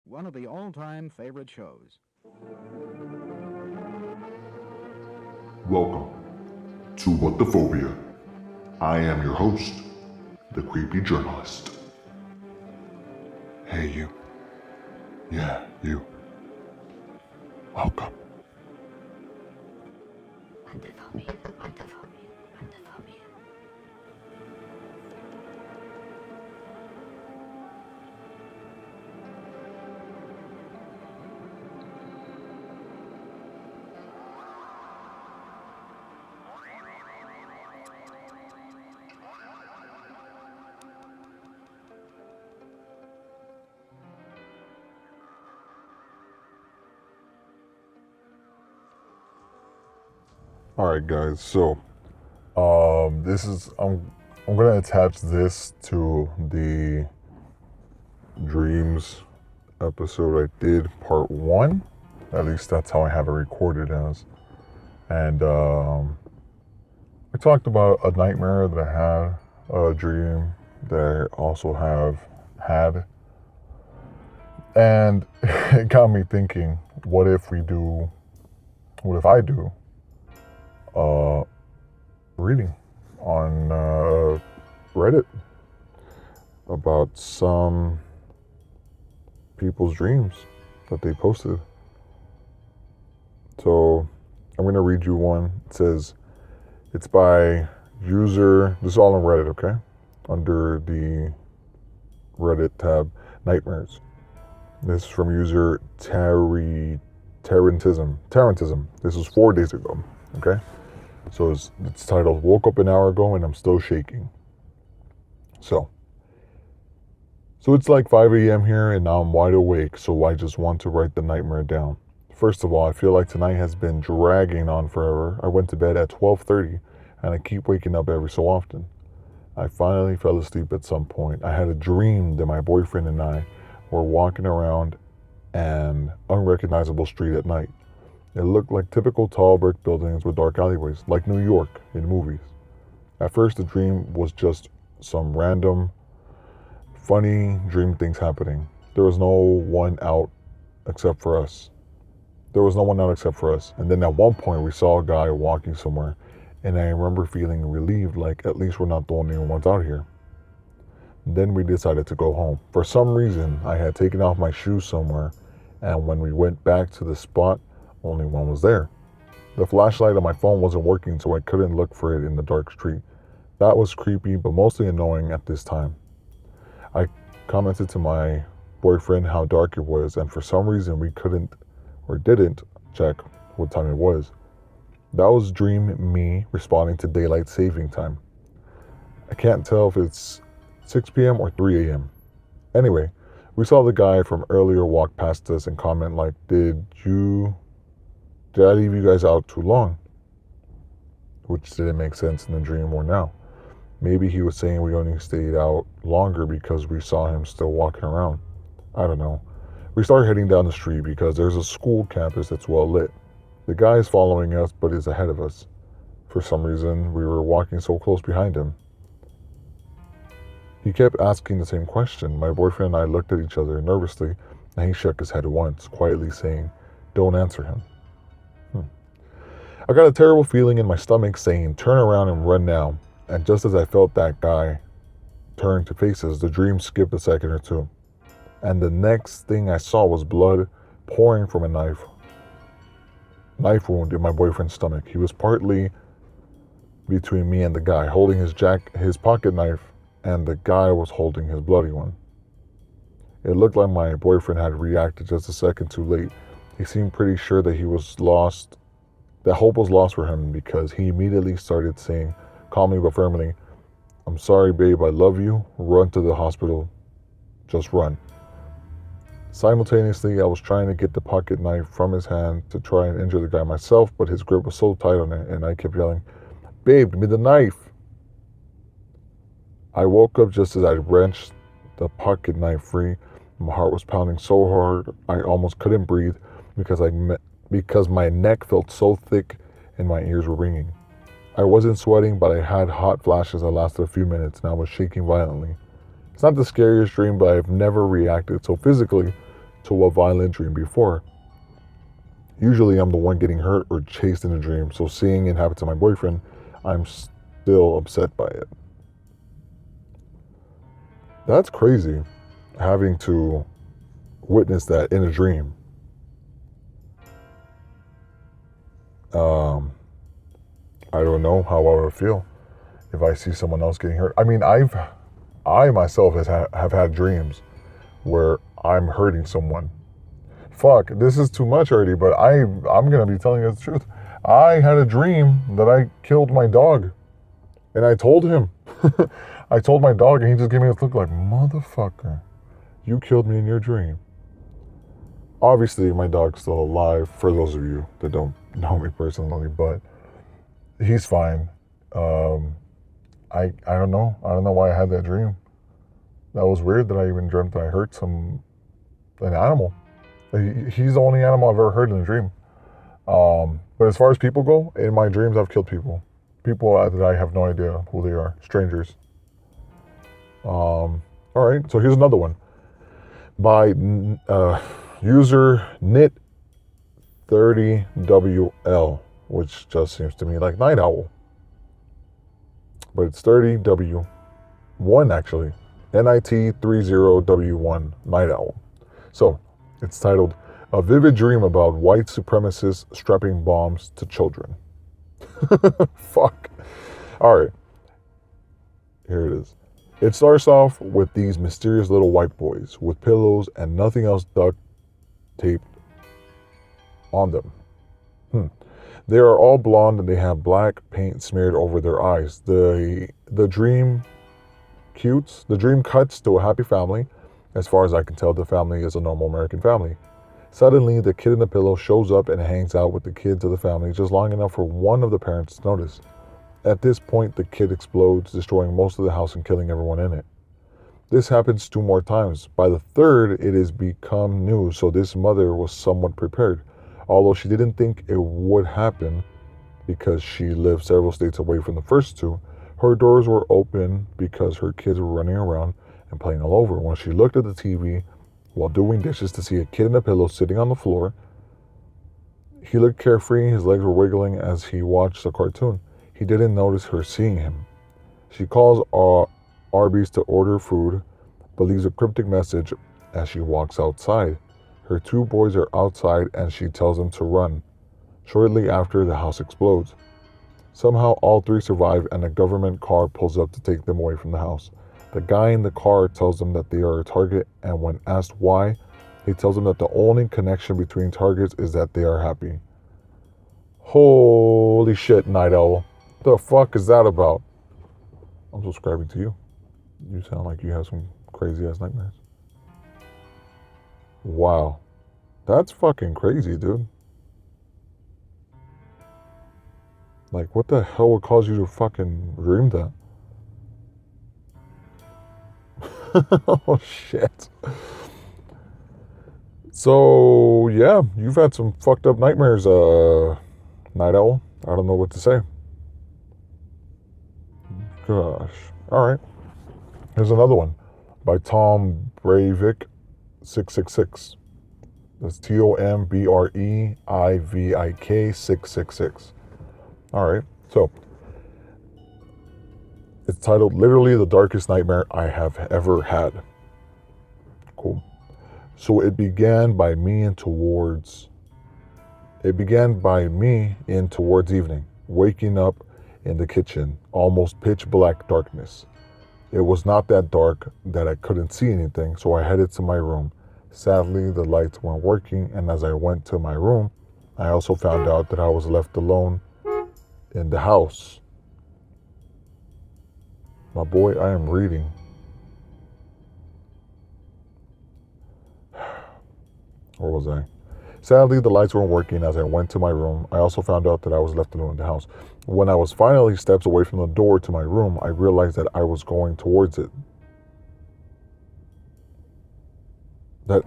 one of the all-time favorite shows. Welcome to What the Phobia. I am your host, the creepy journalist. Hey, you. Yeah, you. Welcome. All right, guys. So, I'm gonna attach this to the dreams episode I did, part one. At least that's how I have it recorded as. And I talked about a nightmare that I had, a dream that I also have had, and it got me thinking: what if I do reading on Reddit about some people's dreams that they posted. So I'm going to read you one. It says, it's by user, this is all on Reddit, okay? Under the Reddit tab, Nightmares. This is from user Tarantism. This was 4 days ago, okay? So it's titled, Woke Up an Hour Ago and I'm Still Shaking. So it's like 5 a.m. here and now I'm wide awake, so I just want to write the nightmare down. First of all, I feel like tonight has been dragging on forever. I went to bed at 12:30 and I keep waking up every so often. I finally fell asleep at some point. I had a dream that my boyfriend and I were walking around an unrecognizable street at night. It looked like typical tall brick buildings with dark alleyways, like New York in movies. At first, the dream was just some random, funny dream things happening. There was no one out except for us. And then at one point, we saw a guy walking somewhere, and I remember feeling relieved, like at least we're not the only ones out here. Then we decided to go home. For some reason, I had taken off my shoes somewhere, and when we went back to the spot, only one was there. The flashlight on my phone wasn't working, so I couldn't look for it in the dark street. That was creepy, but mostly annoying at this time. I commented to my boyfriend how dark it was, and for some reason we couldn't or didn't check what time it was. That was dream me responding to daylight saving time. I can't tell if it's 6 p.m. or 3 a.m. Anyway, we saw the guy from earlier walk past us and comment like, did I leave you guys out too long? Which didn't make sense in the dream or now. Maybe he was saying we only stayed out longer because we saw him still walking around. I don't know. We started heading down the street because there's a school campus that's well lit. The guy is following us but is ahead of us. For some reason, we were walking so close behind him. He kept asking the same question. My boyfriend and I looked at each other nervously, and he shook his head once, quietly saying, "Don't answer him." I got a terrible feeling in my stomach saying, "Turn around and run now." And just as I felt that guy turn to face us, the dream skipped a second or two. And the next thing I saw was blood pouring from a knife wound in my boyfriend's stomach. He was partly between me and the guy, holding his pocket knife, and the guy was holding his bloody one. It looked like my boyfriend had reacted just a second too late. He seemed pretty sure that hope was lost for him, because he immediately started saying, calmly but firmly, "I'm sorry, babe, I love you. Run to the hospital. Just run." Simultaneously, I was trying to get the pocket knife from his hand to try and injure the guy myself, but his grip was so tight on it, and I kept yelling, "Babe, give me the knife." I woke up just as I wrenched the pocket knife free. My heart was pounding so hard I almost couldn't breathe because my neck felt so thick and my ears were ringing. I wasn't sweating, but I had hot flashes that lasted a few minutes, and I was shaking violently. It's not the scariest dream, but I've never reacted so physically to a violent dream before. Usually I'm the one getting hurt or chased in a dream, so seeing it happen to my boyfriend, I'm still upset by it. That's crazy, having to witness that in a dream. I don't know how I would feel if I see someone else getting hurt. I mean, I myself have had dreams where I'm hurting someone. Fuck, this is too much already, but I'm gonna be telling you the truth. I had a dream that I killed my dog, and I told him. I told my dog, and he just gave me a look like, motherfucker, you killed me in your dream. Obviously, my dog's still alive, for those of you that don't know me personally, but he's fine. I don't know. I don't know why I had that dream. That was weird that I even dreamt that I hurt an animal. He's the only animal I've ever hurt in a dream. But as far as people go, in my dreams I've killed people. People that I have no idea who they are. Strangers. Alright, so here's another one. By user Nit30WL, which just seems to me like Night Owl. But it's 30W1 actually. NIT30W1 Night Owl. So, it's titled, A Vivid Dream About White Supremacists Strapping Bombs to Children. Fuck. Alright. Here it is. It starts off with these mysterious little white boys with pillows and nothing else duct taped on them. They are all blonde and they have black paint smeared over their eyes. The dream cuts to a happy family. As far as I can tell, the family is a normal American family. Suddenly, the kid in the pillow shows up and hangs out with the kids of the family just long enough for one of the parents to notice. At this point, the kid explodes, destroying most of the house and killing everyone in it. This happens 2 more times. By the third, it has become news, so this mother was somewhat prepared. Although she didn't think it would happen because she lived several states away from the first 2, her doors were open because her kids were running around and playing all over. When she looked at the TV while doing dishes to see a kid in a pillow sitting on the floor, he looked carefree, his legs were wiggling as he watched the cartoon. He didn't notice her seeing him. She calls Arby's to order food, but leaves a cryptic message as she walks outside. Her 2 boys are outside and she tells them to run. Shortly after, the house explodes. Somehow all 3 survive and a government car pulls up to take them away from the house. The guy in the car tells them that they are a target, and when asked why, he tells them that the only connection between targets is that they are happy. Holy shit, Night Owl. The fuck is that about? I'm subscribing to you. You sound like you have some crazy ass nightmares. Wow. That's fucking crazy, dude. Like, what the hell would cause you to fucking dream that? Oh, shit. So, yeah, you've had some fucked up nightmares, Night Owl. I don't know what to say. Gosh. Alright. Here's another one by Tom Breivik 666. That's TOMBREIVIK 666. Alright, so it's titled Literally the Darkest Nightmare I Have Ever Had. Cool. So it began by me in towards evening, waking up in the kitchen, almost pitch black darkness. It was not that dark that I couldn't see anything, so I headed to my room. Sadly, the lights weren't working, and as I went to my room, I also found out that I was left alone in the house. My boy, I am reading. Where was I? Sadly, the lights weren't working as I went to my room. I also found out that I was left alone in the house. When I was finally steps away from the door to my room, I realized that I was going towards it. I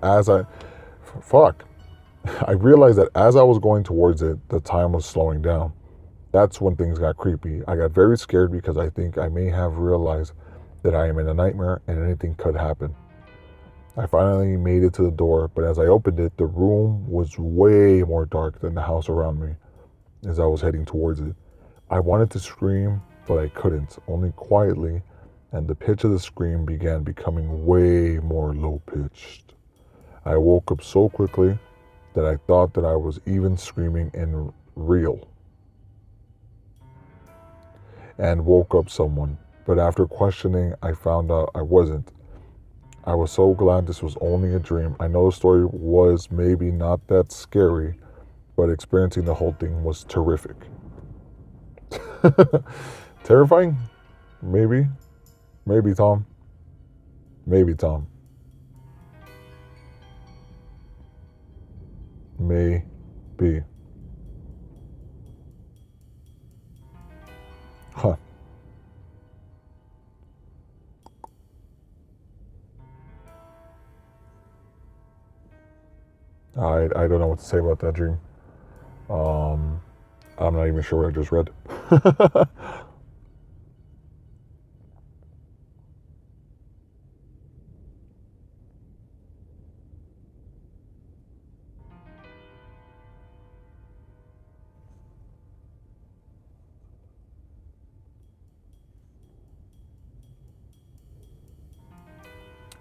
realized that as I was going towards it, the time was slowing down. That's when things got creepy. I got very scared because I think I may have realized that I am in a nightmare and anything could happen. I finally made it to the door, but as I opened it, the room was way more dark than the house around me as I was heading towards it. I wanted to scream, but I couldn't, only quietly, and the pitch of the scream began becoming way more low pitched. I woke up so quickly that I thought that I was even screaming in real and woke up someone. But after questioning, I found out I wasn't. I was so glad this was only a dream. I know the story was maybe not that scary, but experiencing the whole thing was terrific. Terrifying? Maybe. Maybe, Tom. Maybe, Tom. Maybe. Huh. I don't know what to say about that dream. Um, I'm not even sure what I just read.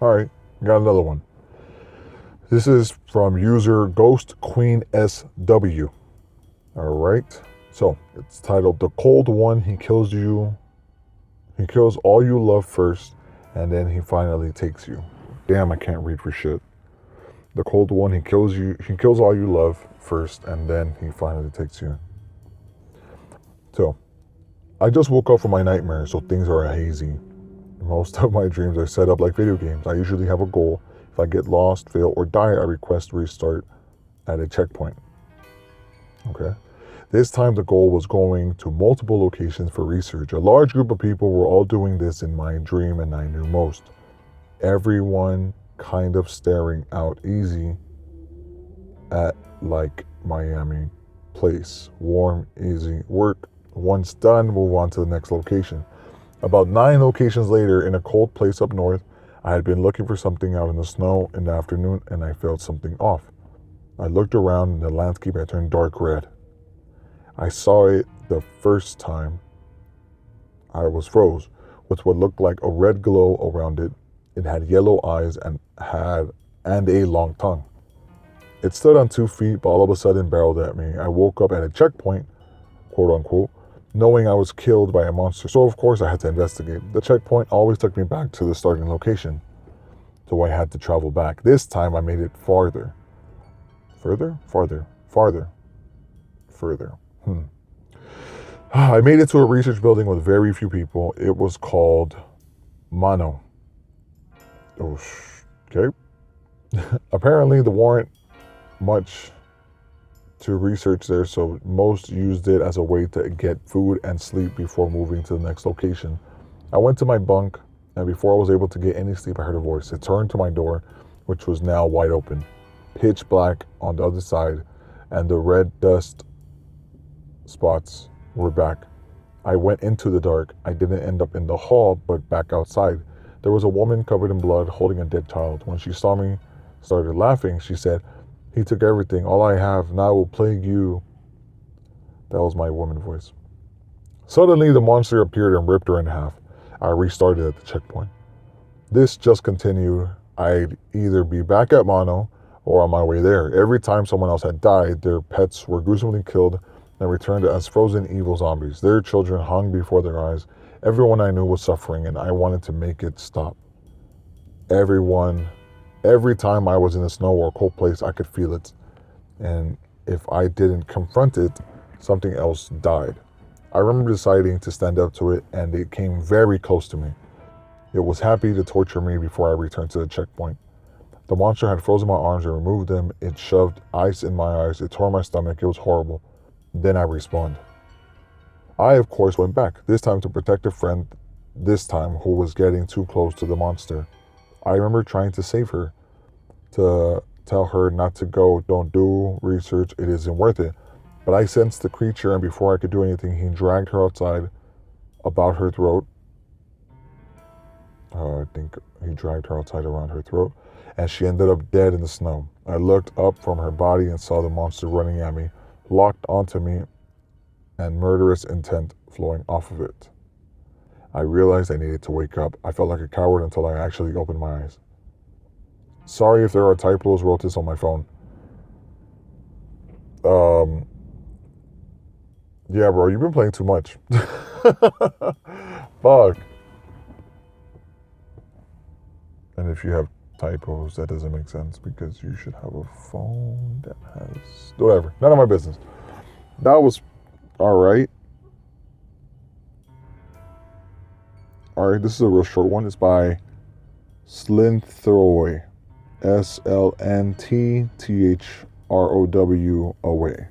All right, got another one. This is from user Ghost Queen SW. All right, so it's titled "The Cold One." He kills you. He kills all you love first, and then he finally takes you. Damn, I can't read for shit. The Cold One. He kills you. He kills all you love first, and then he finally takes you. So, I just woke up from my nightmare, so things are hazy. Most of my dreams are set up like video games. I usually have a goal. If I get lost, fail, or die, I request restart at a checkpoint. Okay. This time the goal was going to multiple locations for research. A large group of people were all doing this in my dream, and I knew most. Everyone kind of staring out easy at like Miami place. Warm, easy work. Once done, move on to the next location. About 9 locations later, in a cold place up north, I had been looking for something out in the snow in the afternoon, and I felt something off. I looked around, and the landscape had turned dark red. I saw it the first time. I was froze with what looked like a red glow around it. It had yellow eyes and a long tongue. It stood on 2 feet, but all of a sudden barreled at me. I woke up at a checkpoint, quote unquote, knowing I was killed by a monster. So of course I had to investigate. The checkpoint always took me back to the starting location, so I had to travel back. This time I made it farther. Further? Farther. Farther. Further. I made it to a research building with very few people. It was called Mono. Oh, okay. Apparently there weren't much to research there, so most used it as a way to get food and sleep before moving to the next location. I went to my bunk, and before I was able to get any sleep, I heard a voice. It turned to my door, which was now wide open, pitch black on the other side, and the red dust spots were back. I went into the dark. I didn't end up in the hall, but back outside. There was a woman covered in blood holding a dead child. When she saw me, started laughing. She said, "He took everything. All I have now will plague you." That was my woman voice. Suddenly, the monster appeared and ripped her in half. I restarted at the checkpoint. This just continued. I'd either be back at Mono or on my way there. Every time someone else had died, their pets were gruesomely killed and returned as frozen evil zombies. Their children hung before their eyes. Everyone I knew was suffering, and I wanted to make it stop. Every time I was in a snow or cold place, I could feel it. And if I didn't confront it, something else died. I remember deciding to stand up to it, and it came very close to me. It was happy to torture me before I returned to the checkpoint. The monster had frozen my arms and removed them. It shoved ice in my eyes. It tore my stomach. It was horrible. Then I respawned. I, of course, went back, this time to protect a friend, this time who was getting too close to the monster. I remember trying to save her, to tell her not to go, don't do research, it isn't worth it. But I sensed the creature, and before I could do anything, he dragged her outside, about her throat. I think he dragged her outside around her throat, and she ended up dead in the snow. I looked up from her body and saw the monster running at me, locked onto me, and murderous intent flowing off of it. I realized I needed to wake up. I felt like a coward until I actually opened my eyes. Sorry if there are typos, wrote this on my phone. Yeah, bro, you've been playing too much. Fuck. And if you have typos, that doesn't make sense because you should have a phone that has... Whatever. None of my business. That was alright. Alright, this is a real short one. It's by Slinthrow. SLNTTHROWA.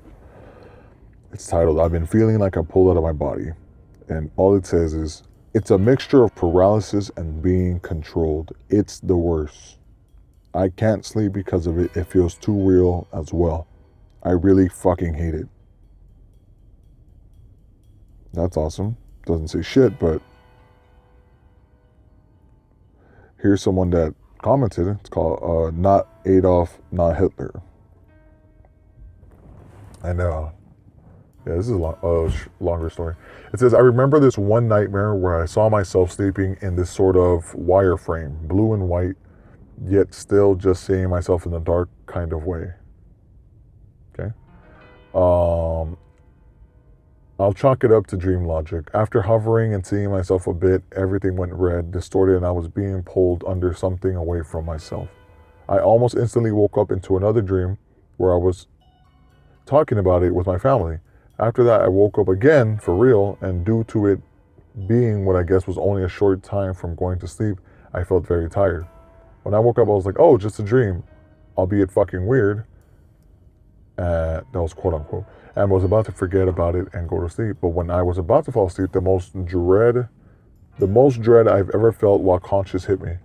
It's titled, I've been feeling like I pulled out of my body. And all it says is, it's a mixture of paralysis and being controlled. It's the worst. I can't sleep because of it. It feels too real as well. I really fucking hate it. That's awesome. Doesn't say shit, but here's someone that commented. It's called Not Adolf, Not Hitler. And yeah, this is a longer story. It says, I remember this one nightmare where I saw myself sleeping in this sort of wireframe, blue and white, yet still just seeing myself in the dark kind of way. Okay. I'll chalk it up to dream logic. After hovering and seeing myself a bit, everything went red, distorted, and I was being pulled under something away from myself. I almost instantly woke up into another dream where I was talking about it with my family. After that, I woke up again, for real, and due to it being what I guess was only a short time from going to sleep, I felt very tired. When I woke up, I was like, oh, just a dream, albeit fucking weird. That was quote unquote. And was about to forget about it and go to sleep. But when I was about to fall asleep, the most dread I've ever felt while conscious hit me.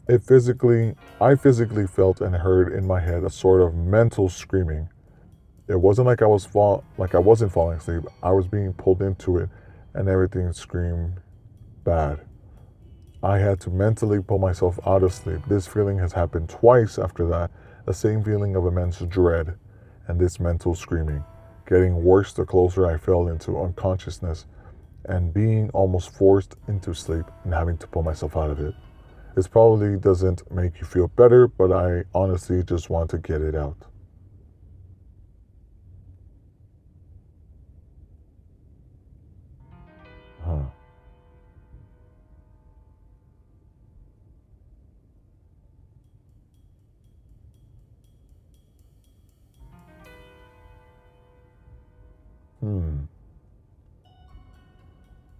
I physically felt and heard in my head a sort of mental screaming. It wasn't like I wasn't falling asleep. I was being pulled into it, and everything screamed bad. I had to mentally pull myself out of sleep. This feeling has happened twice after that. The same feeling of immense dread, and this mental screaming, getting worse the closer I fell into unconsciousness, and being almost forced into sleep and having to pull myself out of it. This probably doesn't make you feel better, but I honestly just want to get it out.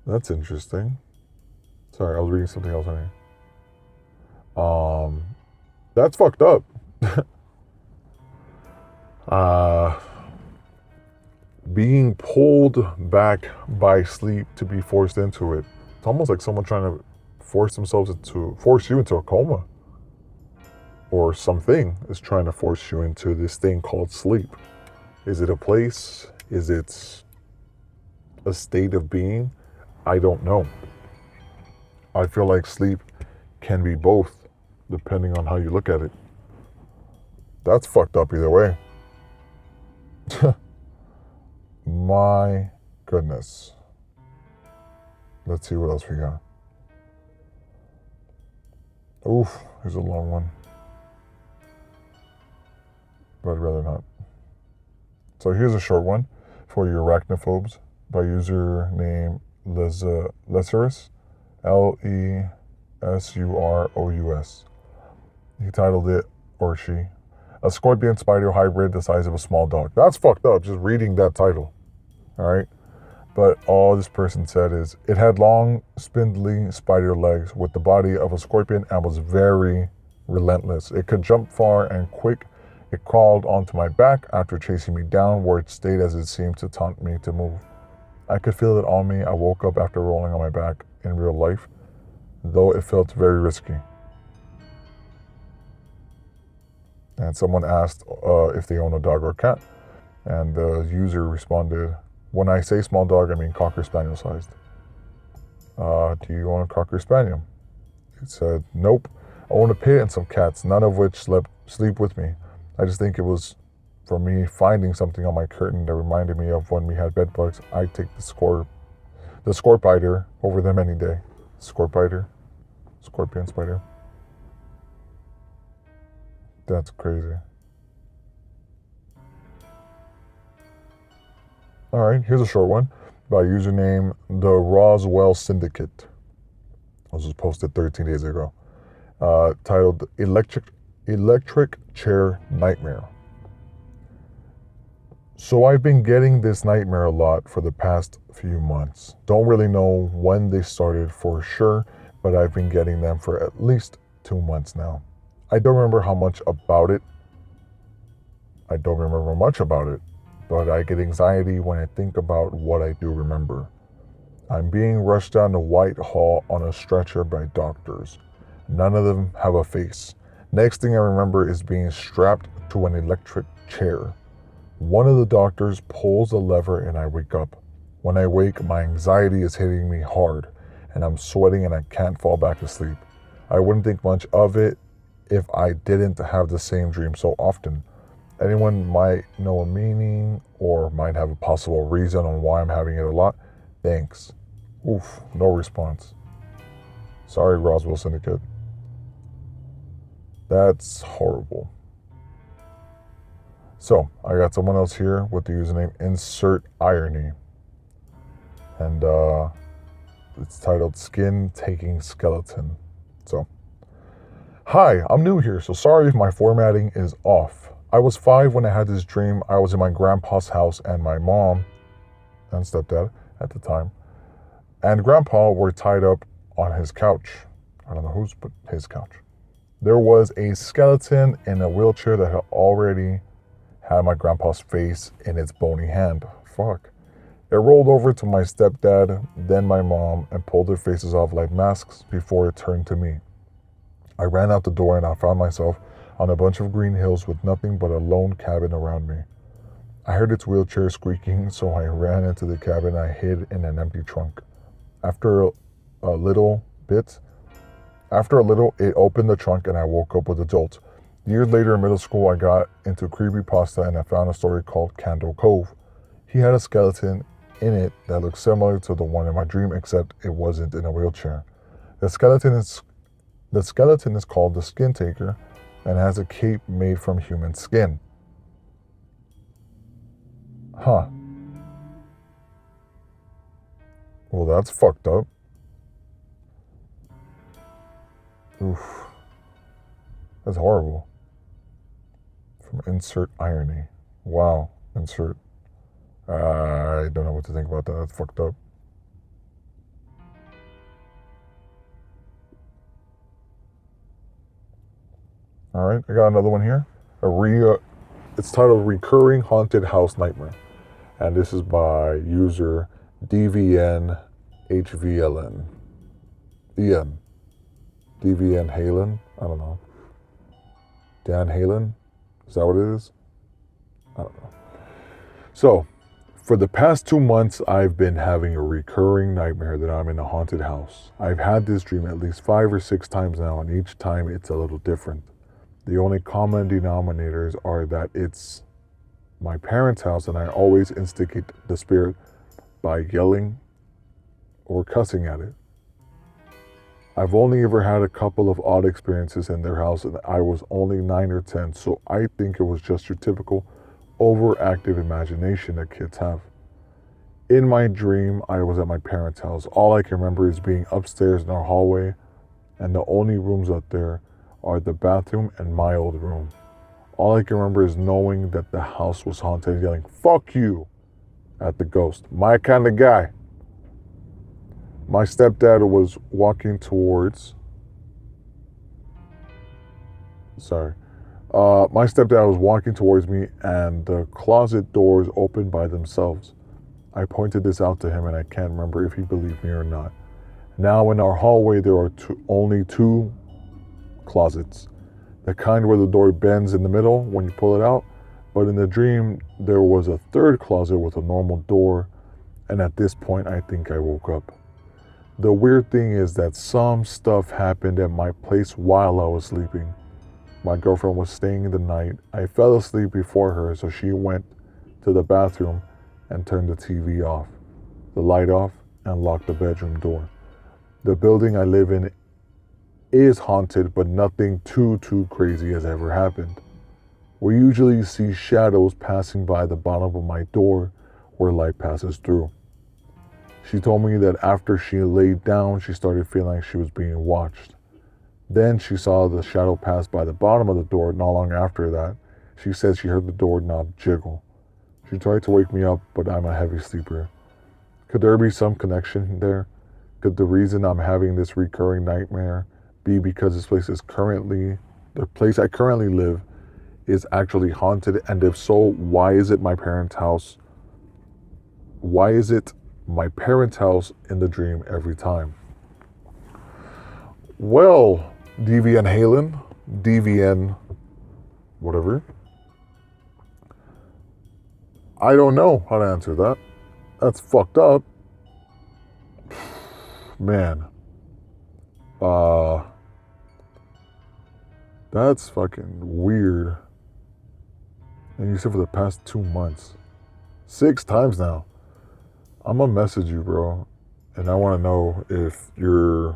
That's interesting. Sorry, I was reading something else on here. That's fucked up. Being pulled back by sleep to be forced into it. It's almost like someone trying to force you into a coma. Or something is trying to force you into this thing called sleep. Is it a place? Is it a state of being? I don't know. I feel like sleep can be both, depending on how you look at it. That's fucked up either way. My goodness. Let's see what else we got. Oof, here's a long one. But I'd rather not. So here's a short one for your arachnophobes by username Lesurus, Lesurous. He titled it, or she, a scorpion spider hybrid the size of a small dog. That's fucked up, just reading that title. Alright? But all this person said is, it had long, spindly spider legs with the body of a scorpion and was very relentless. It could jump far and quick. It crawled onto my back after chasing me down, where it stayed as it seemed to taunt me to move. I could feel it on me. I woke up after rolling on my back in real life, though it felt very risky. And someone asked if they own a dog or a cat. And the user responded, when I say small dog, I mean Cocker Spaniel sized. Do you own a Cocker Spaniel? It said, nope. I own a pit and some cats, none of which sleep with me. I just think it was for me finding something on my curtain that reminded me of when we had bed bugs. I'd take the scorpiter over them any day. Scorpiter? Scorpion spider? That's crazy. Alright, here's a short one by username The Roswell Syndicate. This was posted 13 days ago. Titled Electric Chair Nightmare. So I've been getting this nightmare a lot for the past few months. Don't really know when they started for sure, but I've been getting them for at least 2 months now. I don't remember much about it, but I get anxiety when I think about what I do remember. I'm being rushed down to Whitehall on a stretcher by doctors. None of them have a face. Next thing I remember is being strapped to an electric chair. One of the doctors pulls a lever and I wake up. When I wake, my anxiety is hitting me hard and I'm sweating and I can't fall back to sleep. I wouldn't think much of it if I didn't have the same dream so often. Anyone might know a meaning or might have a possible reason on why I'm having it a lot? Thanks. Oof, no response. Sorry, Roswell Syndicate. That's horrible. So, I got someone else here with the username Insert Irony. And it's titled Skin Taking Skeleton. So, hi, I'm new here, so sorry if my formatting is off. I was 5 when I had this dream. I was in my grandpa's house and my mom and stepdad at the time and grandpa were tied up on his couch. I don't know whose, but his couch. There was a skeleton in a wheelchair that had already had my grandpa's face in its bony hand. Fuck. It rolled over to my stepdad, then my mom, and pulled their faces off like masks before it turned to me. I ran out the door and I found myself on a bunch of green hills with nothing but a lone cabin around me. I heard its wheelchair squeaking, so I ran into the cabin. I hid in an empty trunk. After a little, it opened the trunk and I woke up with a jolt. Years later in middle school, I got into creepypasta and I found a story called Candle Cove. He had a skeleton in it that looked similar to the one in my dream, except it wasn't in a wheelchair. The skeleton is called the Skin Taker and has a cape made from human skin. Huh. Well, that's fucked up. Oof. That's horrible. From Insert Irony. Wow. Insert. I don't know what to think about that. That's fucked up. Alright, I got another one here. It's titled Recurring Haunted House Nightmare. And this is by user DVNHVLN. EM. DVN Halen? I don't know. Dan Halen? Is that what it is? I don't know. So, for the past 2 months, I've been having a recurring nightmare that I'm in a haunted house. I've had this dream at least 5 or 6 times now, and each time it's a little different. The only common denominators are that it's my parents' house, and I always instigate the spirit by yelling or cussing at it. I've only ever had a couple of odd experiences in their house, and I was only 9 or 10, so I think it was just your typical overactive imagination that kids have. In my dream, I was at my parents' house. All I can remember is being upstairs in our hallway, and the only rooms out there are the bathroom and my old room. All I can remember is knowing that the house was haunted, yelling, "Fuck you," at the ghost. My kind of guy. My stepdad was walking towards... my stepdad was walking towards me and the closet doors opened by themselves. I pointed this out to him and I can't remember if he believed me or not. Now in our hallway there are only 2 closets. The kind where the door bends in the middle when you pull it out. But in the dream there was a 3rd closet with a normal door, and at this point I think I woke up. The weird thing is that some stuff happened at my place while I was sleeping. My girlfriend was staying the night. I fell asleep before her, so she went to the bathroom and turned the TV off, the light off, and locked the bedroom door. The building I live in is haunted, but nothing too crazy has ever happened. We usually see shadows passing by the bottom of my door where light passes through. She told me that after she laid down, she started feeling like she was being watched. Then she saw the shadow pass by the bottom of the door. Not long after that, she said she heard the doorknob jiggle. She tried to wake me up, but I'm a heavy sleeper. Could there be some connection there? Could the reason I'm having this recurring nightmare be because the place I currently live is actually haunted? And if so, why is it my parents' house? Why is it my parents' house in the dream every time? Well, DVN Halen, DVN whatever. I don't know how to answer that. That's fucked up. Man. That's fucking weird. And you said for the past 2 months. 6 times now. I'm gonna message you, bro. And I wanna know if you're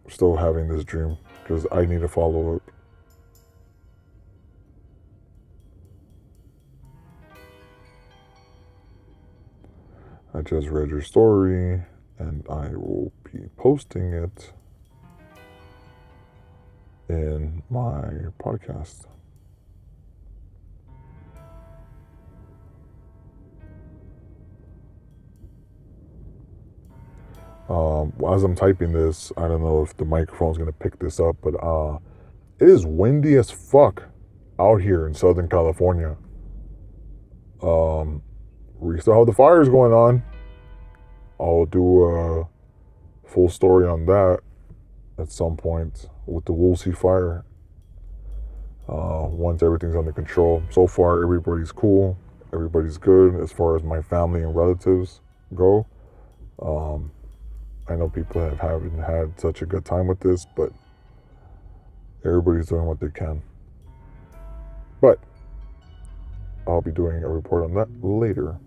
still having this dream, because I need to follow up. I just read your story and I will be posting it in my podcast. As I'm typing this, I don't know if the microphone's gonna pick this up, but it is windy as fuck out here in Southern California. We still have the fires going on. I'll do a full story on that at some point with the Woolsey fire. Once everything's under control. So far, everybody's cool. Everybody's good as far as my family and relatives go. I know people haven't had such a good time with this, but everybody's doing what they can. But I'll be doing a report on that later.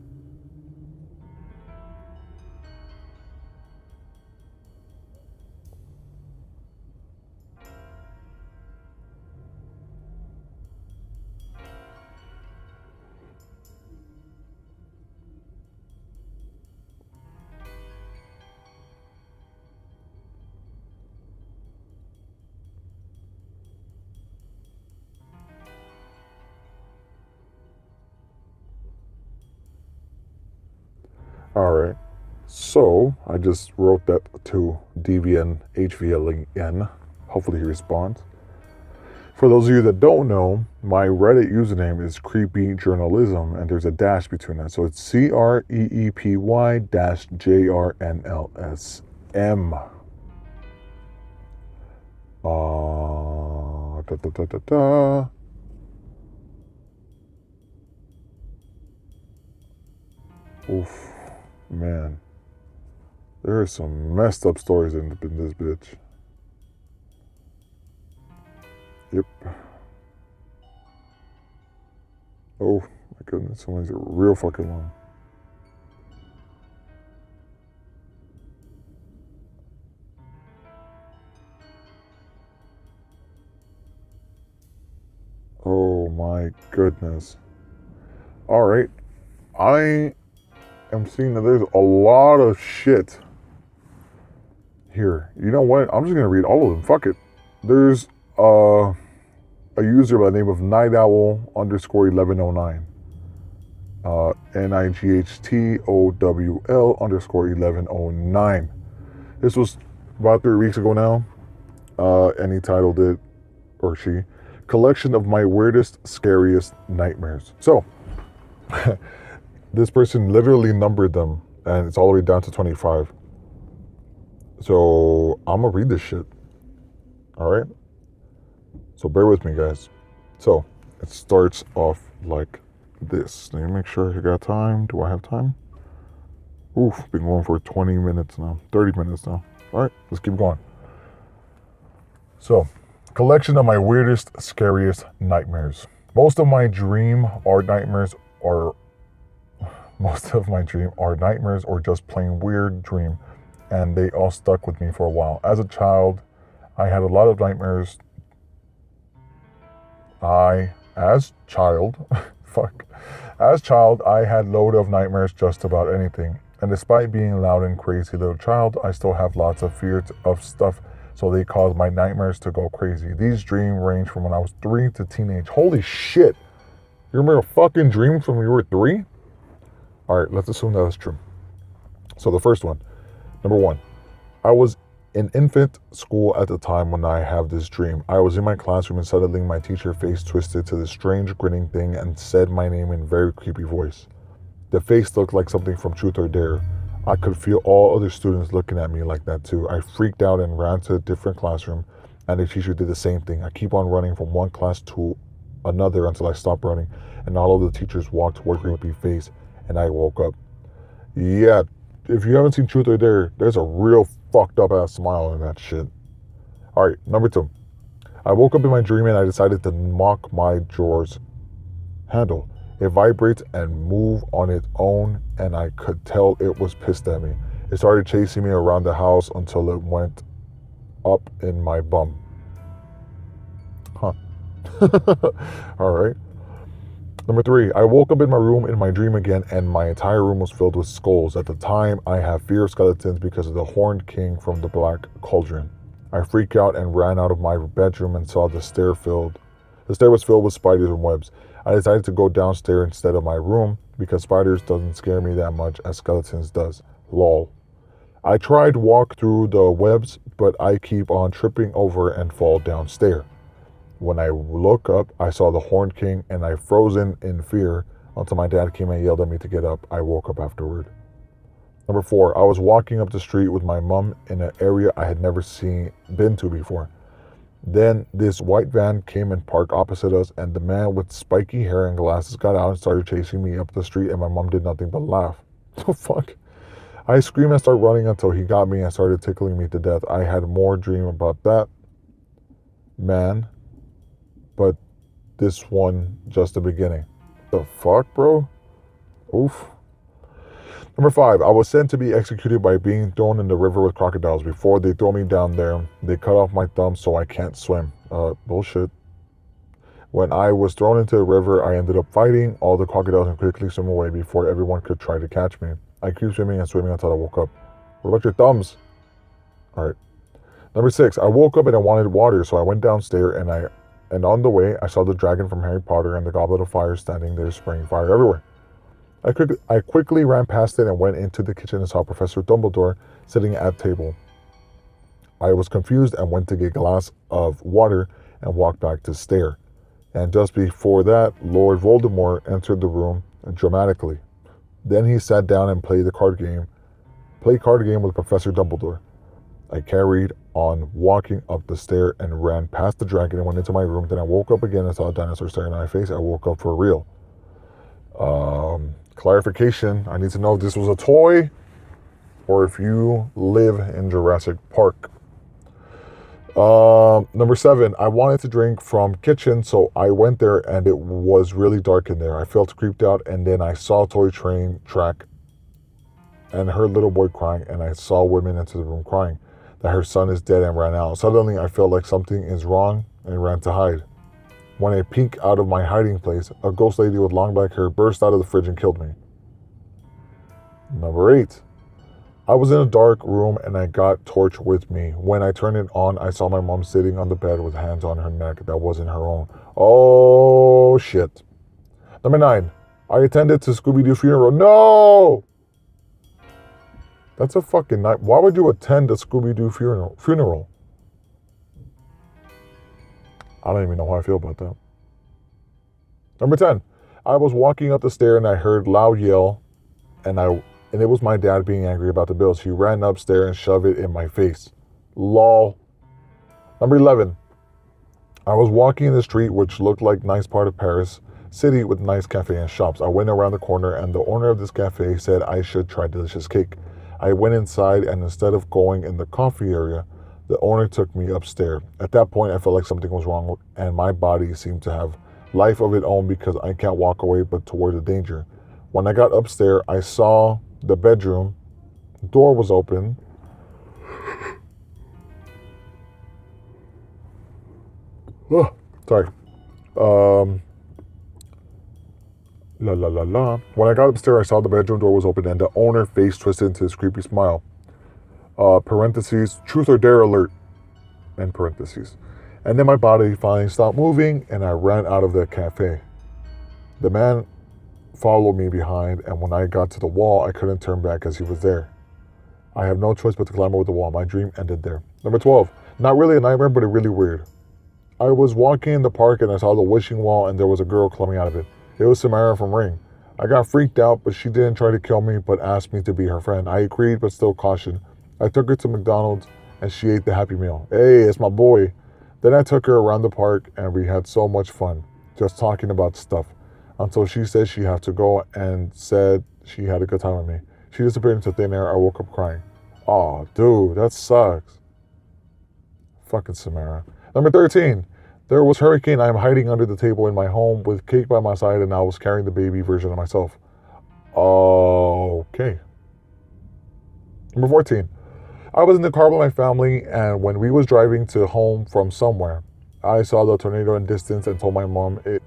Alright, so I just wrote that to DVN HVLN. Hopefully he responds. For those of you that don't know, my Reddit username is Creepy Journalism, and there's a dash between that. So it's CREEPY-JRNLSM. Da, da, da, da, da. Oof. Man, there are some messed up stories in this bitch. Yep. Oh my goodness, some of these are real fucking long. Oh my goodness. Alright, I am seeing that there's a lot of shit here. You know what? I'm just gonna read all of them. Fuck it. There's a user by the name of nightowl_1109. NIGHTOWL_1109. This was about 3 weeks ago now. And he titled it, or she, Collection of My Weirdest, Scariest Nightmares. So, this person literally numbered them, and it's all the way down to 25. So, I'm gonna read this shit. Alright? So, bear with me, guys. So, it starts off like this. Let me make sure I got time. Do I have time? Oof, been going for 20 minutes now. 30 minutes now. All right, let's keep going. So, collection of my weirdest, scariest nightmares. Most of my dream are nightmares or just plain weird dream, and they all stuck with me for a while. As a child, I had a lot of nightmares. As child, I had load of nightmares just about anything. And despite being a loud and crazy little child, I still have lots of fear of stuff, so they cause my nightmares to go crazy. These dreams range from when I was 3 to teenage. Holy shit! You remember a fucking dream from when you were 3? Alright, let's assume that is true. So the first one. Number 1. I was in infant school at the time when I have this dream. I was in my classroom and suddenly my teacher face twisted to this strange grinning thing and said my name in a very creepy voice. The face looked like something from Truth or Dare. I could feel all other students looking at me like that too. I freaked out and ran to a different classroom, and the teacher did the same thing. I keep on running from one class to another until I stopped running, and all of the teachers walked toward me with a creepy face, and I woke up. Yeah, if you haven't seen Truth or Dare, there's a real fucked up ass smile in that shit. Alright, number 2. I woke up in my dream and I decided to mock my drawers handle. It vibrates and move on its own, and I could tell it was pissed at me. It started chasing me around the house until it went up in my bum. Huh. Alright. Number 3, I woke up in my room in my dream again, and my entire room was filled with skulls. At the time, I have fear of skeletons because of the Horned King from the Black Cauldron. I freaked out and ran out of my bedroom and saw the stair was filled with spiders and webs. I decided to go downstairs instead of my room because spiders doesn't scare me that much as skeletons does. Lol. I tried to walk through the webs, but I keep on tripping over and fall downstairs. When I look up, I saw the Horned King, and I frozen in fear until my dad came and yelled at me to get up. I woke up afterward. Number 4, I was walking up the street with my mom in an area I had never been to before. Then this white van came and parked opposite us, and the man with spiky hair and glasses got out and started chasing me up the street, and my mom did nothing but laugh. The fuck? I screamed and started running until he got me and started tickling me to death. I had more dream about that man, but this one just the beginning. The fuck, bro? Oof. Number 5, I was sent to be executed by being thrown in the river with crocodiles. Before they throw me down there, they cut off my thumb so I can't swim. Bullshit. When I was thrown into the river, I ended up fighting all the crocodiles and quickly swim away before everyone could try to catch me. I keep swimming and swimming until I woke up. What about your thumbs? Alright. Number 6, I woke up and I wanted water, so I went downstairs and on the way, I saw the dragon from Harry Potter and the Goblet of Fire standing there spraying fire everywhere. I quickly ran past it and went into the kitchen and saw Professor Dumbledore sitting at a table. I was confused and went to get a glass of water and walked back to stare. And just before that, Lord Voldemort entered the room dramatically. Then he sat down and played card game with Professor Dumbledore. I carried on walking up the stair and ran past the dragon and went into my room. Then I woke up again and saw a dinosaur staring at my face. I woke up for real. Clarification, I need to know if this was a toy or if you live in Jurassic Park. Number 7, I wanted to drink from kitchen, so I went there and it was really dark in there. I felt creeped out, and then I saw a toy train track and heard little boy crying, and I saw women into the room crying that her son is dead and ran out. Suddenly, I felt like something is wrong and ran to hide. When I peeked out of my hiding place, a ghost lady with long black hair burst out of the fridge and killed me. Number 8. I was in a dark room and I got torch with me. When I turned it on, I saw my mom sitting on the bed with hands on her neck that wasn't her own. Oh, shit. Number 9. I attended to Scooby-Doo funeral. No! That's a fucking night. Why would you attend a Scooby-Doo funeral? I don't even know how I feel about that. Number 10. I was walking up the stair and I heard loud yell, and it was my dad being angry about the bills. He ran upstairs and shoved it in my face. Lol. Number 11. I was walking in the street, which looked like nice part of Paris city with nice cafe and shops. I went around the corner and the owner of this cafe said I should try delicious cake. I went inside, and instead of going in the coffee area, the owner took me upstairs. At that point, I felt like something was wrong, and my body seemed to have life of its own because I can't walk away but toward the danger. When I got upstairs, I saw the bedroom. The door was open. Oh, sorry. La la la la. When I got upstairs, I saw the bedroom door was open and the owner face twisted into his creepy smile. Parentheses, truth or dare alert, end parentheses. And then my body finally stopped moving and I ran out of the cafe. The man followed me behind, and when I got to the wall, I couldn't turn back as he was there. I have no choice but to climb over the wall. My dream ended there. Number 12. Not really a nightmare, but really weird. I was walking in the park and I saw the wishing wall and there was a girl climbing out of it. It was Samara from Ring. I got freaked out, but she didn't try to kill me, but asked me to be her friend. I agreed, but still cautioned. I took her to McDonald's and she ate the Happy Meal. Hey, it's my boy. Then I took her around the park and we had so much fun, just talking about stuff, until she said she had to go and said she had a good time with me. She disappeared into thin air. I woke up crying. Oh, dude, that sucks. Fucking Samara. Number 13. There was hurricane. I am hiding under the table in my home with cake by my side and I was carrying the baby version of myself. Okay. Number 14. I was in the car with my family and when we was driving to home from somewhere, I saw the tornado in distance and told my mom it,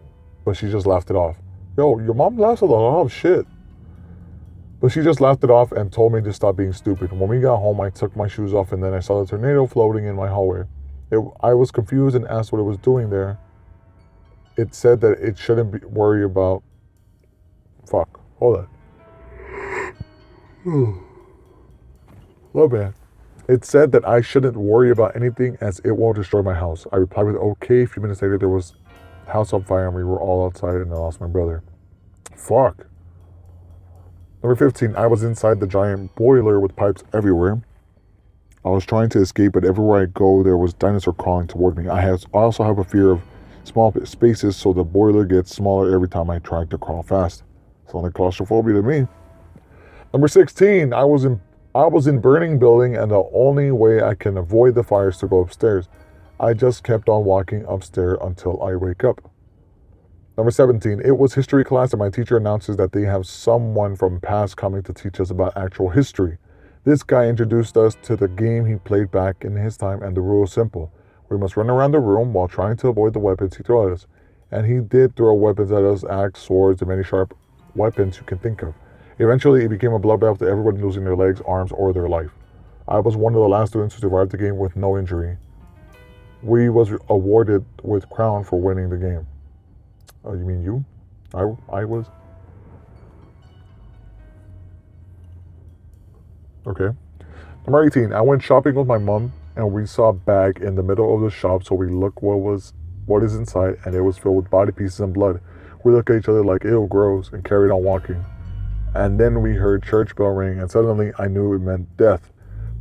but she just laughed it off. Yo, your mom laughs a lot of shit. But she just laughed it off and told me to stop being stupid. When we got home, I took my shoes off and then I saw the tornado floating in my hallway. I was confused and asked what it was doing there. It said that it shouldn't worry about... Fuck. Hold on. Oh, man. It said that I shouldn't worry about anything as it won't destroy my house. I replied with okay. A few minutes later, there was house on fire and we were all outside and I lost my brother. Fuck. Number 15. I was inside the giant boiler with pipes everywhere. I was trying to escape, but everywhere I go, there was dinosaur crawling toward me. I also have a fear of small spaces, so the boiler gets smaller every time I try to crawl fast. Sounds like claustrophobia to me. Number 16, I was in burning building, and the only way I can avoid the fire is to go upstairs. I just kept on walking upstairs until I wake up. Number 17, it was history class, and my teacher announces that they have someone from past coming to teach us about actual history. This guy introduced us to the game he played back in his time, and the rule is simple. We must run around the room while trying to avoid the weapons he threw at us. And he did throw weapons at us, axe, swords, and many sharp weapons you can think of. Eventually, it became a bloodbath to everybody losing their legs, arms, or their life. I was one of the last students who survived the game with no injury. We was awarded with crown for winning the game. Oh, you mean you? I was? Okay. Number 18. I went shopping with my mom and we saw a bag in the middle of the shop, so we looked what is inside, and it was filled with body pieces and blood. We looked at each other like ew, gross, and carried on walking. And then we heard church bell ring, and suddenly I knew it meant death,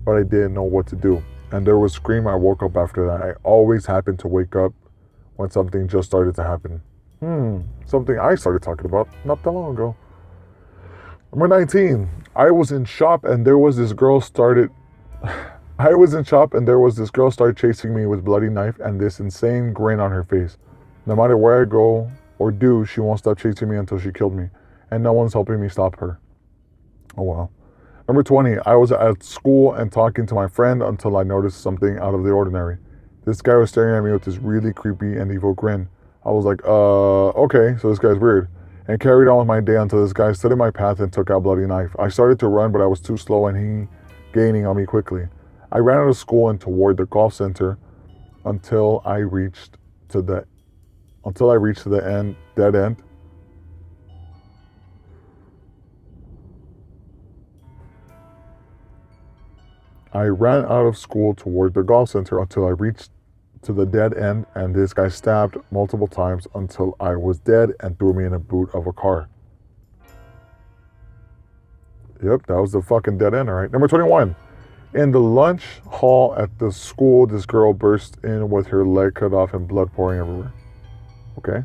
but I didn't know what to do. And there was a scream. I woke up after that. I always happen to wake up when something just started to happen. Something I started talking about not that long ago. Number 19. I was in shop and there was this girl started chasing me with bloody knife and this insane grin on her face. No matter where I go or do, she won't stop chasing me until she killed me. And no one's helping me stop her. Oh wow. Number 20. I was at school and talking to my friend until I noticed something out of the ordinary. This guy was staring at me with this really creepy and evil grin. I was like, okay, so this guy's weird. And carried on with my day until this guy stood in my path and took out a bloody knife. I started to run, but I was too slow and he gaining on me quickly. I ran out of school and toward the golf center until I reached to the dead end. I ran out of school toward the golf center until I reached to the dead end, and this guy stabbed multiple times until I was dead and threw me in a boot of a car. Yep, that was the fucking dead end, all right. Number 21. In the lunch hall at the school, this girl burst in with her leg cut off and blood pouring everywhere. Okay.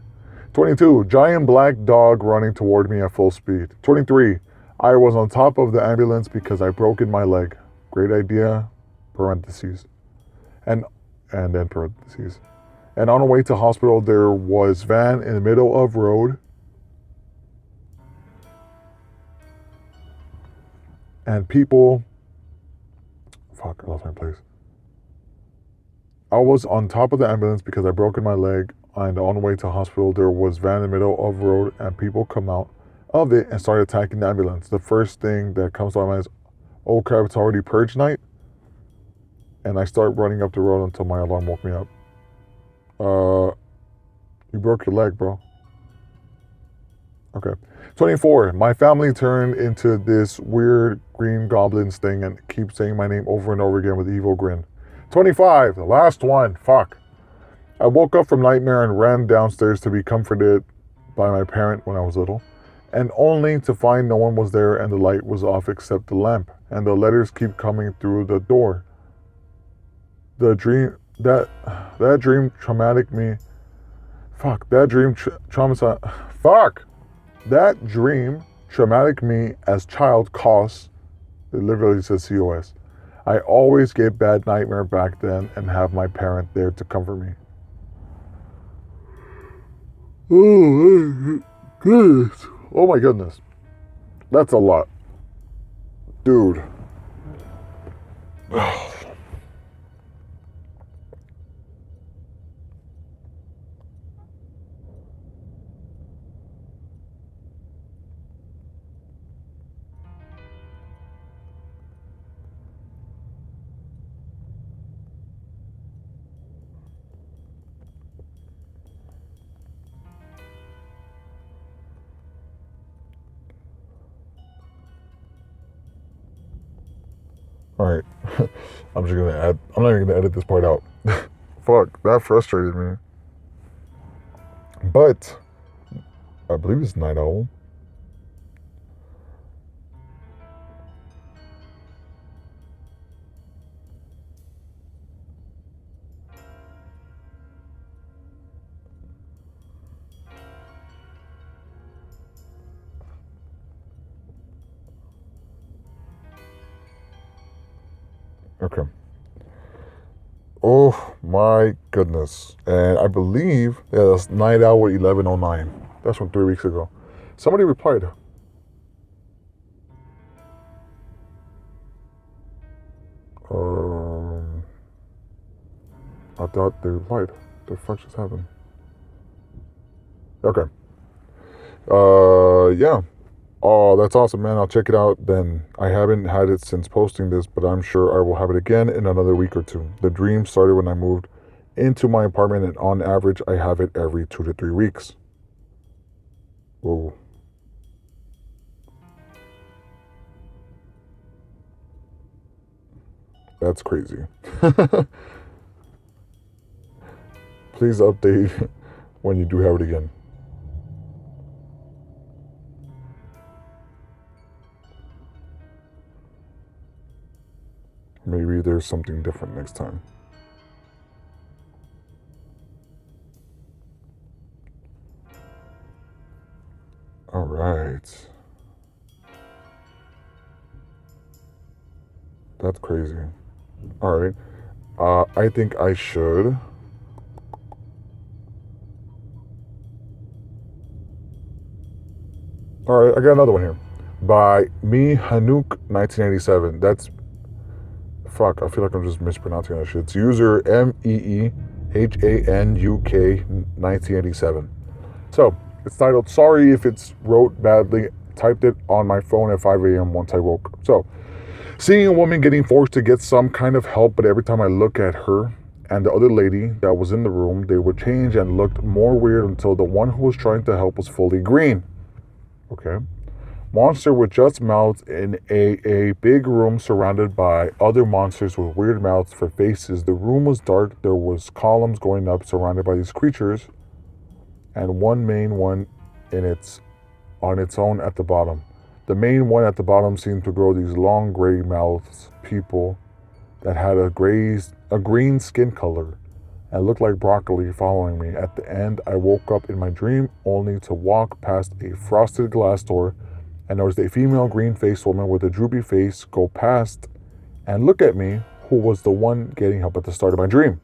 22. Giant black dog running toward me at full speed. 23. I was on top of the ambulance because I broken my leg. Great idea, parentheses. And then parentheses. And on the way to hospital, there was van in the middle of road. And people, fuck, I lost my place. I was on top of the ambulance because I broken my leg, and on the way to hospital, there was van in the middle of road, and people come out of it and start attacking the ambulance. The first thing that comes to my mind is, oh crap, it's already purge night. And I start running up the road until my alarm woke me up. You broke your leg, bro. Okay. 24. My family turned into this weird green goblins thing and keep saying my name over and over again with evil grin. 25. The last one. Fuck. I woke up from nightmare and ran downstairs to be comforted by my parent when I was little, and only to find no one was there and the light was off except the lamp, and the letters keep coming through the door. The dream that dream traumatic me. Fuck. That dream traumatized. Fuck. That dream traumatic me as child cause. It literally says COS. I always get bad nightmare back then and have my parent there to comfort me. Oh, goodness. Oh my goodness. That's a lot. Dude. All right, I'm not even gonna edit this part out. Fuck, that frustrated me. But I believe it's Night Owl. Okay. Oh my goodness. And I believe that's Night Owl 1109. That's from 3 weeks ago. Somebody replied. I thought they replied. The fuck just happened? Okay. Yeah. Oh, that's awesome, man. I'll check it out then. I haven't had it since posting this, but I'm sure I will have it again in another week or two. The dream started when I moved into my apartment, and on average, I have it every 2 to 3 weeks. Whoa. That's crazy. Please update when you do have it again. Maybe there's something different next time. All right. That's crazy. All right. I think I should. All right, I got another one here. By Me Hanuk 1987. That's fuck, I feel like I'm just mispronouncing that shit. It's user MEEHANUK 1987. So, it's titled, Sorry if it's wrote badly. Typed it on my phone at 5 a.m. once I woke. So, seeing a woman getting forced to get some kind of help, but every time I look at her and the other lady that was in the room, they would change and looked more weird until the one who was trying to help was fully green. Okay. Monster with just mouths in a big room surrounded by other monsters with weird mouths for faces. The room was dark. There was columns going up surrounded by these creatures, and one main one on its own at the bottom. The main one at the bottom seemed to grow these long gray mouths, people that had a green skin color and looked like broccoli following me. At the end, I woke up in my dream only to walk past a frosted glass door and noticed a female green-faced woman with a droopy face go past and look at me, who was the one getting help at the start of my dream.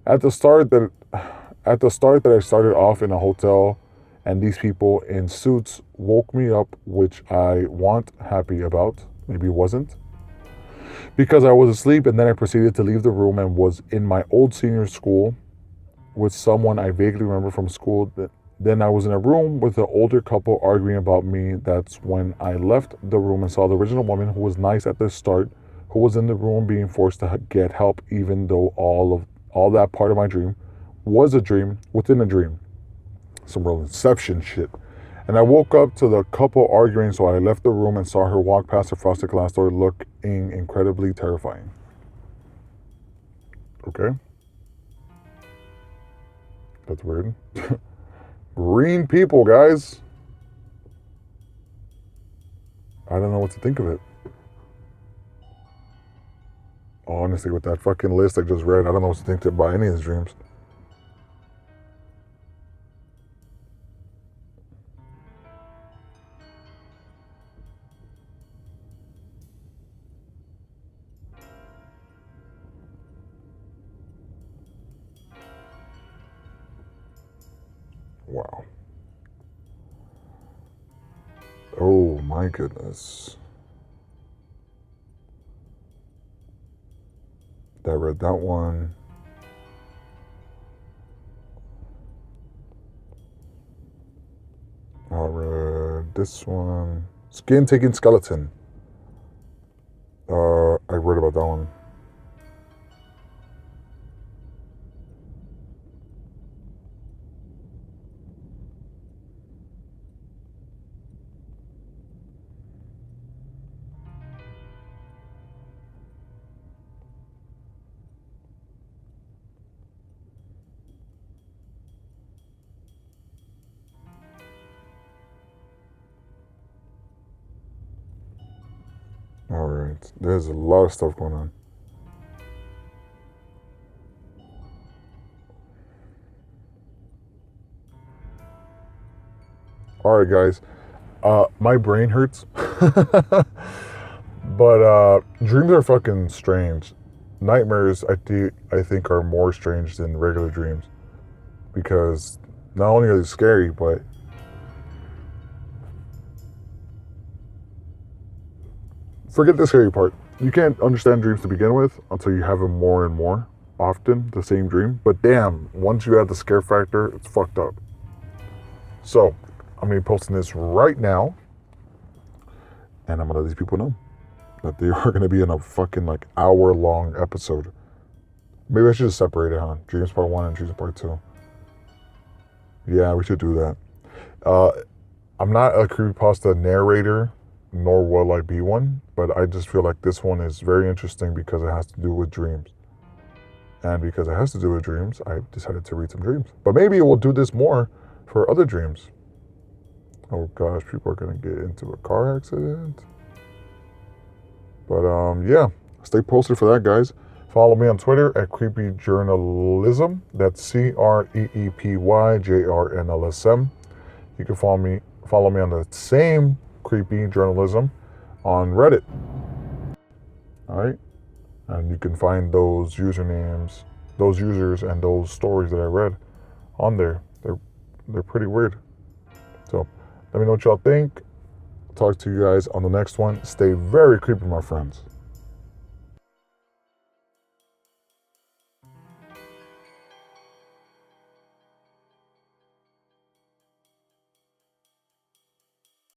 At the start that I started off in a hotel, and these people in suits woke me up, which I wasn't happy about. Maybe wasn't. Because I was asleep, and then I proceeded to leave the room and was in my old senior school with someone I vaguely remember from school. Then I was in a room with an older couple arguing about me. That's when I left the room and saw the original woman, who was nice at the start, who was in the room being forced to get help, even though all that part of my dream was a dream within a dream. Some real inception shit. And I woke up to the couple arguing, so I left the room and saw her walk past the frosted glass door, looking incredibly terrifying. Okay. That's weird. Green people, guys. I don't know what to think of it. Honestly, with that fucking list I just read, I don't know what to think about any of these dreams. Wow. Oh my goodness. I read that one. I read this one. Skin taking skeleton. I read about that one. All right, there's a lot of stuff going on. All right, guys. My brain hurts, but dreams are fucking strange. Nightmares, I think, are more strange than regular dreams, because not only are they scary, but forget the scary part. You can't understand dreams to begin with until you have them more and more often, the same dream. But damn, once you add the scare factor, it's fucked up. So, I'm going to be posting this right now, and I'm going to let these people know that they are going to be in a fucking like hour-long episode. Maybe I should just separate it, huh? Dreams Part 1 and Dreams Part 2. Yeah, we should do that. I'm not a creepypasta narrator, nor will I be one, but I just feel like this one is very interesting because it has to do with dreams. And because it has to do with dreams, I decided to read some dreams. But maybe we'll do this more for other dreams. Oh gosh, people are gonna get into a car accident. But yeah, stay posted for that, guys. Follow me on Twitter at Creepy Journalism. That's CREEPYJRNLSM. You can follow me on the same Creepy Journalism on Reddit. All right, and you can find those usernames, those users, and those stories that I read on there. They're pretty weird. So let me know what y'all think. Talk to you guys on the next one. Stay very creepy, my friends.